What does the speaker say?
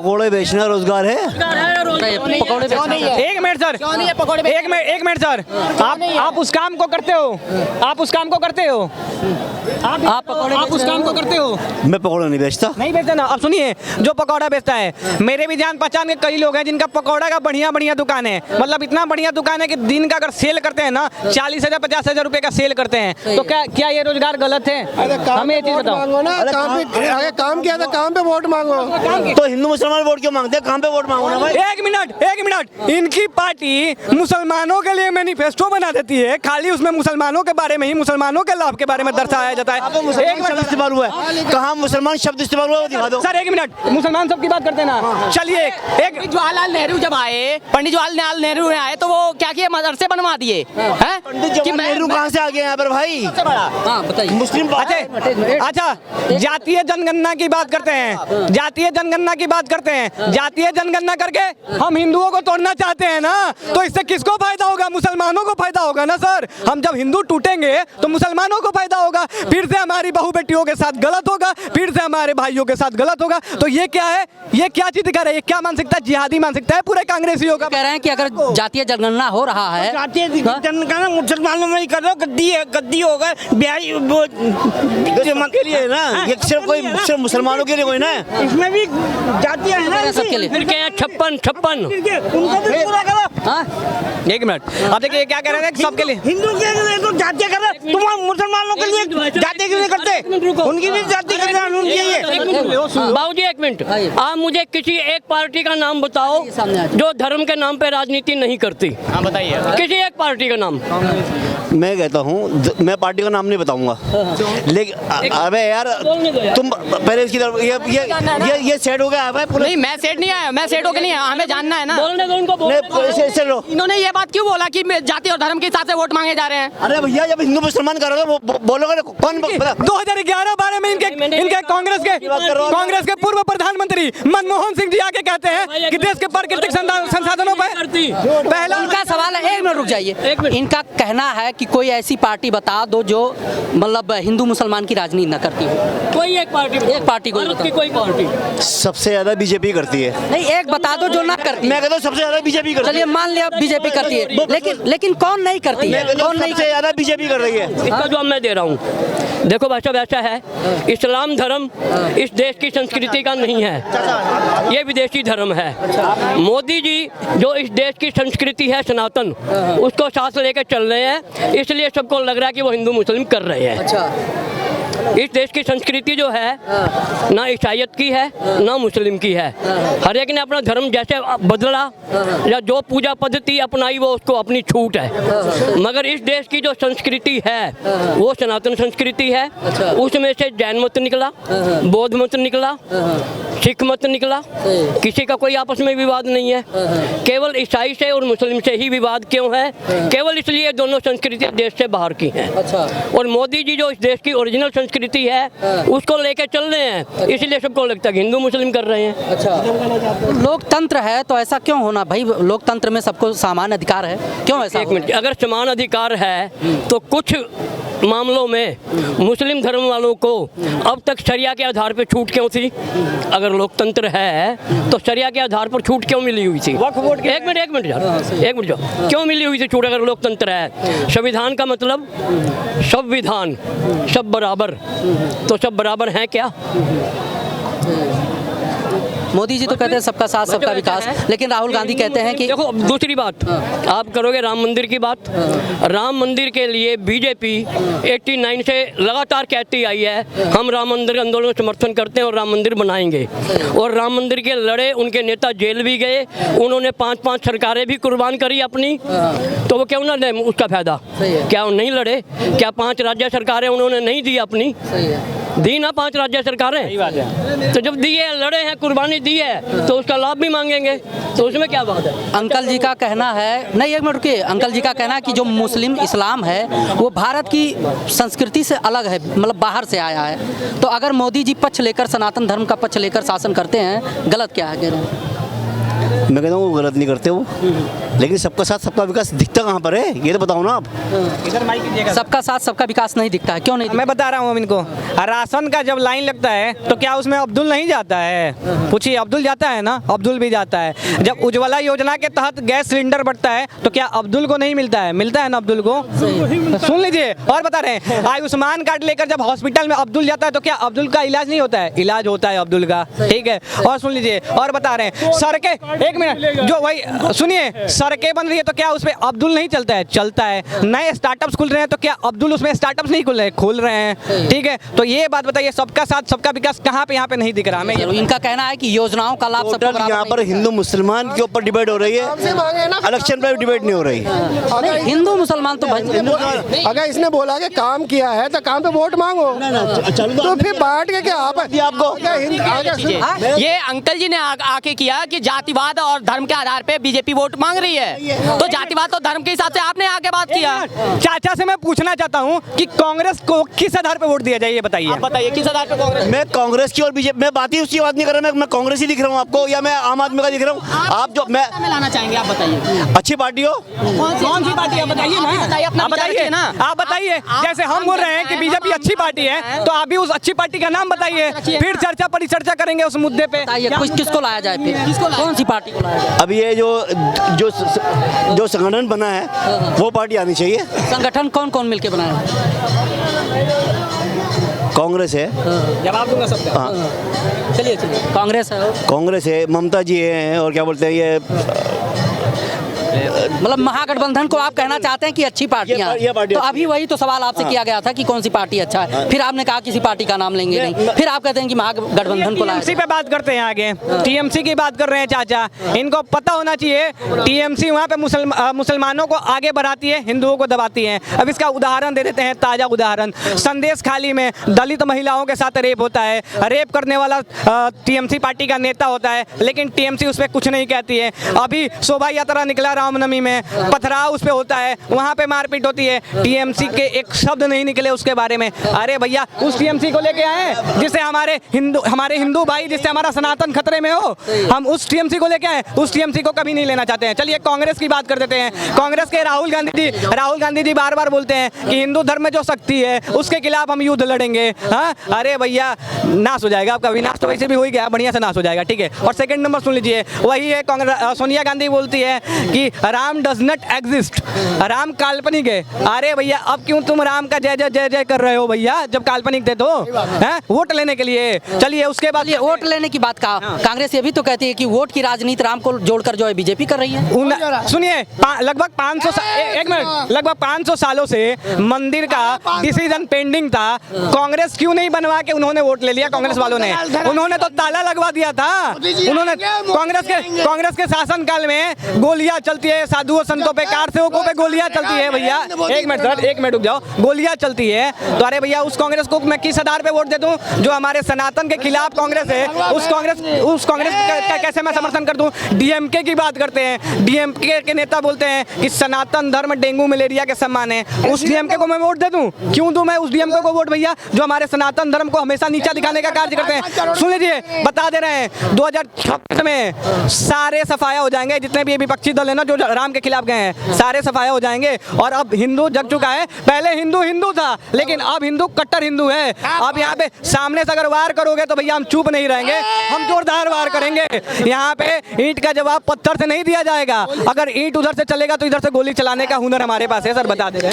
पकोड़े बेचना रोजगार है? पकौड़े एक मिनट सर, एक मिनट सर, आप उस काम को करते हो, आप उस काम को करते हो, आप उस काम को करते हो? मैं पकोड़े नहीं बेचता। नहीं बेचता ना। अब सुनिए, जो पकौड़ा बेचता है, मेरे भी जान पहचान के कई लोग हैं जिनका पकौड़ा का बढ़िया बढ़िया दुकान है, मतलब इतना बढ़िया दुकान है कि दिन का अगर सेल करते हैं ना 40,000 50,000 रुपए का सेल करते हैं। तो क्या ये रोजगार गलत है? हमें ये चीज बताओ। अरे काम किया था, काम पे वोट मांगो। तो हिंदू मुसलमान वोट क्यों मांगते हैं? काम पे वोट मांगो ना भाई। एक मिनट, इनकी पार्टी मुसलमानों के लिए मैनिफेस्टो बना देती है, खाली उसमें मुसलमानों के बारे में ही, मुसलमानों के लाभ के बारे में दर्शाया जाता है। एक मिनट इस्तेमाल हुआ है, कहाँ मुसलमान शब्द इस्तेमाल हुआ है, वो दिखा दो सर। एक मिनट, मुसलमान सब की बात करते हैं ना। चलिए, एक जवाहरलाल नेहरू जब आए, पंडित जवाहरलाल नेहरू ने आए तो वो क्या किए, मदरसे बनवा दिए हैं। पंडित जवाहरलाल नेहरू कहाँ से आ गए यहाँ पर भाई? बताइए। मुस्लिम अच्छा, जातीय जनगणना की बात करते हैं, जातीय जनगणना की बात करते हैं। जातीय जनगणना करके हम हिंदुओं को तोड़ना चाहते हैं ना, तो इससे किसको फायदा होगा? मुसलमानों को फायदा होगा ना सर। हम जब हिंदू टूटेंगे तो मुसलमानों को फायदा होगा, फिर से हमारी बहू बेटियों के साथ गलत होगा, फिर से हमारे भाइयों के साथ गलत होगा। तो ये क्या है? ये क्या चीज दिखा रहा है? ये क्या मानसिकता? जिहादी मानसिकता है पूरे कांग्रेसियों का। कह रहे हैं कि अगर जातीय जनगणना हो रहा है, जातीय जनगणना मुसलमानों में ही कर रहे हो, गद्दी होगा बिहारी के लिए ना, ये सिर्फ कोई सिर्फ मुसलमानों के लिए कोई ना, इसमें भी जातियां है ना सबके लिए। 56 उनको भी पूरा करो। एक मिनट, अब देखिए क्या कह रहे हैं सबके लिए। हिंदू के लिए तो जातियां कर रहे, तुम मुसलमानों के लिए जाति क्यों नहीं करते? उनकी भी जाति करते हैं, उनकी ये। बाबूजी एक मिनट, आप मुझे किसी एक पार्टी का नाम बताओ जो धर्म के नाम पे राजनीति नहीं करती। हाँ बताइए, किसी एक पार्टी का नाम। मैं कहता हूँ, मैं पार्टी का नाम नहीं बताऊंगा, लेकिन अबे यार तुम पहले इसकी तरफ ये सेट हो गया है पूरा। नहीं, मैं सेट नहीं आया, मैं सेट होके नहीं आया, हमें जानना है ना। बोलने दो उनको, इन्होंने ये बात क्यों बोला कि जाति और धर्म के हिसाब से वोट मांगे जा रहे हैं? अरे भैया, जब हिंदू मुसलमान करोगे बोलोगे कौन? 2011-12 में इनके कांग्रेस के पूर्व प्रधानमंत्री मनमोहन सिंह जी आके कहते हैं कि देश के प्राकृतिक संसाधनों पर पहला उनका सवाल है। एक मिनट रुक जाइए। इनका कहना है कि कोई ऐसी पार्टी बता दो जो मतलब हिंदू मुसलमान की राजनीति न करती हो। कोई एक पार्टी कोई पार्टी सबसे ज्यादा बीजेपी करती है। नहीं, एक बता दो जो ना करती। मैं कहता हूँ सबसे ज्यादा बीजेपी करती है। चलिए मान लिया बीजेपी करती है, लेकिन कौन नहीं करती है? कौन नहीं? सबसे ज्यादा बीजेपी कर रही है। इसका जवाब मैं दे रहा हूँ। देखो भाषा वैसा है, इस्लाम धर्म इस देश की संस्कृति का नहीं है, ये विदेशी धर्म है। मोदी जी जो इस देश की संस्कृति है सनातन, उसको साथ लेकर चल रहे हैं, इसलिए सबको लग रहा है कि वो हिंदू मुस्लिम कर रहे हैं। इस देश की संस्कृति जो है ना ईसाईयत की है ना मुस्लिम की है। हर एक ने अपना धर्म जैसे बदला या जो पूजा पद्धति अपनाई वो उसको अपनी छूट है, मगर इस देश की जो संस्कृति है वो सनातन संस्कृति है। उसमें से जैन मत निकला, बौद्ध मत निकला, सिख मत निकला, किसी का कोई आपस में विवाद नहीं है। केवल ईसाई से और मुस्लिम से ही विवाद क्यों है? केवल इसलिए दोनों संस्कृति देश से बाहर की हैं। और मोदी जी जो इस देश की ओरिजिनल संस्कृति है उसको लेकर चल रहे हैं, इसलिए सबको लगता है कि हिंदू मुस्लिम कर रहे हैं। अच्छा, लोकतंत्र है तो ऐसा क्यों होना भाई? लोकतंत्र में सबको समान अधिकार है, क्यों ऐसा? एक मिनट, अगर समान अधिकार है तो कुछ मामलों में मुस्लिम धर्म वालों को अब तक शरिया के आधार पर छूट क्यों थी? अगर लोकतंत्र है तो शरिया के आधार पर छूट क्यों मिली हुई थी? एक मिनट यार, क्यों मिली हुई थी छूट अगर लोकतंत्र है? संविधान का मतलब संविधान, सब बराबर, तो सब बराबर हैं क्या? मोदी जी तो कहते हैं सबका साथ सबका विकास, लेकिन राहुल गांधी कहते हैं कि देखो दूसरी बात, आप करोगे राम मंदिर की बात। राम मंदिर के लिए बीजेपी 89 से लगातार कहती आई है हम राम मंदिर आंदोलन का समर्थन करते हैं और राम मंदिर बनाएंगे, और राम मंदिर के लड़े, उनके नेता जेल भी गए, उन्होंने 5-5 सरकारें भी कुर्बान करी अपनी, तो वो क्यों ना ले उसका फायदा? क्या वो नहीं लड़े? क्या 5 राज्य सरकारें उन्होंने नहीं दी अपनी? दी ना 5 राज्य सरकारें, तो जब दिए, लड़े हैं, कुर्बानी दी है, तो उसका लाभ भी मांगेंगे, तो उसमें क्या बात है? अंकल जी का कहना है, नहीं एक मिनट रुकिए, अंकल जी का कहना है कि जो मुस्लिम इस्लाम है वो भारत की संस्कृति से अलग है, मतलब बाहर से आया है। तो अगर मोदी जी पक्ष लेकर, सनातन धर्म का पक्ष लेकर शासन करते हैं, गलत क्या है कह रहे हैं? मैं कहता हूँ वो गलत नहीं करते वो, लेकिन सबका साथ सबका विकास दिखता कहाँ पर है, ये तो बताओ ना आप। इधर माइक कीजिएगा। सबका साथ सबका विकास नहीं दिखता है, क्यों नहीं? मैं बता रहा हूँ इनको, राशन का जब लाइन लगता है तो क्या उसमें अब्दुल नहीं जाता है? पूछिए, अब्दुल जाता है ना, अब्दुल भी जाता है। जब उज्ज्वला योजना के तहत गैस सिलेंडर बढ़ता है तो क्या अब्दुल को नहीं मिलता है? मिलता है ना अब्दुल को। सुन लीजिए, और बता रहे हैं, आयुष्मान कार्ड लेकर जब हॉस्पिटल में अब्दुल जाता है तो क्या अब्दुल का इलाज नहीं होता है? इलाज होता है अब्दुल का, ठीक है। और सुन लीजिए, और बता रहे हैं, सड़कें, एक मिनट, जो वही सुनिए, सड़कें बन रही है तो क्या उसमें अब्दुल नहीं चलता है? चलता है। नए स्टार्टअप्स खुल रहे हैं तो क्या अब्दुल उसमें स्टार्टअप्स नहीं खुल रहे हैं, ठीक है। तो ये बात बताइए, सबका साथ सबका विकास कहाँ पे यहाँ पे नहीं दिख रहा हमें? इनका कहना है कि योजनाओं का लाभ सबको टोटल बराबर यहाँ पर नहीं हिंदू मुसलमान के ऊपर डिबेट हो रही है, इलेक्शन पर डिबेट नहीं हो रही। नहीं, हिंदू मुसलमान तो अगर इसने बोला कि काम किया है तो काम पे वोट मांगो, तो फिर बांट के क्या आपको? ये अंकल जी ने आके किया कि जातिवाद और धर्म के आधार पे बीजेपी वोट मांग रही है, तो जातिवाद और धर्म के हिसाब से आपने आगे बात किया। चाचा से मैं पूछना चाहता हूँ कि कांग्रेस को किस आधार पे वोट दिया जाए, ये बताइए। आप बताइए किस आधार पे कांग्रेस? मैं कांग्रेस की और बीजेपी, मैं बात ही उसकी बात नहीं कर रहा, मैं कांग्रेस ही दिख रहा हूँ आपको, या मैं आम आदमी का दिख रहा हूँ? आप जो मैं लाना चाहेंगे, आप बताइए अच्छी पार्टी हो, कौन सी पार्टी है? बताइए ना, आप बताइए ना, आप बताइए। जैसे हम बोल रहे हैं कि बीजेपी अच्छी पार्टी है, तो आप भी उस अच्छी पार्टी का नाम बताइए, फिर चर्चा परिचर्चा करेंगे उस मुद्दे पे। किसको लाया जाए, फिर कौन सी पार्टी को लाया जाए? अब ये जो संगठन बना है वो पार्टी आनी चाहिए। संगठन कौन कौन मिलके बनाया? कांग्रेस है, जवाब दूंगा सबका। हाँ चलिए कांग्रेस है, कांग्रेस है, ममता जी है, और क्या बोलते हैं ये, मतलब महागठबंधन को आप कहना चाहते हैं कि अच्छी पार्टियां, ये पार्टी तो अच्छी अभी वही तो सवाल आपसे किया गया था कि कौन सी पार्टी अच्छा है, फिर आपने कहा किसी पार्टी का नाम लेंगे नहीं, फिर आप कहते हैं कि महागठबंधन को लाया टीएमसी पे बात करते हैं, आगे टीएमसी की बात कर रहे हैं चाचा। इनको पता होना चाहिए टीएमसी वहाँ पे मुसलमानों को आगे बढ़ाती है, हिंदुओं को दबाती है। अब इसका उदाहरण दे देते हैं, ताज़ा उदाहरण। संदेश खाली में दलित महिलाओं के साथ रेप होता है, रेप करने वाला टीएमसी पार्टी का नेता होता है, लेकिन टीएमसी उस पर कुछ नहीं कहती है। अभी शोभा यात्रा निकला रामनवमी में, पथराव उस पे होता है, वहाँ पे मारपीट होती है, टीएमसी के एक शब्द नहीं निकले उसके बारे में। अरे भैया, उस टीएमसी को लेके आए जिससे हमारे हिंदू भाई, जिससे हमारा सनातन खतरे में हो, हम उस टीएमसी को लेके आए, उस टीएमसी को कभी नहीं लेना चाहते हैं। चलिए कांग्रेस की बात कर देते हैं। कांग्रेस के राहुल गांधी जी बार बार बोलते हैं कि हिंदू धर्म में जो शक्ति है उसके खिलाफ हम युद्ध लड़ेंगे। हाँ, अरे भैया, नाश हो जाएगा आपका, विनाश तो वैसे भी हो ही गया, बढ़िया से नाश हो जाएगा, ठीक है। और सेकंड नंबर सुन लीजिए, वही है कांग्रेस, सोनिया गांधी बोलती है कि Ram does not exist, Ram काल्पनिक है। अरे भैया, अब क्यों तुम राम का जय जय जय जय कर रहे हो भैया, जब काल्पनिक थे तो? हैं, वोट लेने के लिए। चलिए उसके बाद ये वोट लेने की बात कहा, कांग्रेस ये भी तो कहती है कि वोट की राजनीति राम को जोड़कर जो है बीजेपी कर रही है। सुनिए, लगभग 500 सालों से मंदिर का डिसीजन पेंडिंग था, कांग्रेस क्यों नहीं बनवा के उन्होंने वोट ले लिया? कांग्रेस वालों ने, उन्होंने तो ताला लगवा दिया था। उन्होंने कांग्रेस के शासन काल में गोलियां चलती है, साधुओं संतों पे, कारसेवकों पे गोलियां चलती है भैया। एक मिनट रुक जाओ, गोलियां चलती है तो अरे भैया, उस कांग्रेस को मैं किस आधार पे वोट दे दूं? जो हमारे सनातन के खिलाफ कांग्रेस है, उस कांग्रेस का कैसे मैं समर्थन कर दूं? डीएमके की बात करते हैं, डीएमके के नेता बोलते हैं कि सनातन धर्म डेंगू मलेरिया के समान है, उस डीएमके को मैं वोट दे दूं? क्यों दूं मैं उस डीएमके को वोट भैया, जो हमारे सनातन धर्म को हमेशा नीचा दिखाने का कार्य करते हैं? सुन लीजिए, बता दे रहे हैं, 2026 में सारे सफाया हो जाएंगे, जितने भी विपक्षी दल है ना जो राम के खिलाफ गए हैं, सारे सफाया हो जाएंगे। और अब हिंदू जग चुका है, पहले हिंदू था, लेकिन अब हिंदू कट्टर हिंदू है। अब यहाँ पे सामने से अगर वार करोगे तो भैया हम चुप नहीं रहेंगे, हम जोरदार वार करेंगे। यहाँ पे ईंट का जवाब पत्थर से नहीं दिया जाएगा, अगर ईंट उधर से चलेगा तो इधर से गोली चलाने का हुनर हमारे पास है सर, बता दे रहे हैं।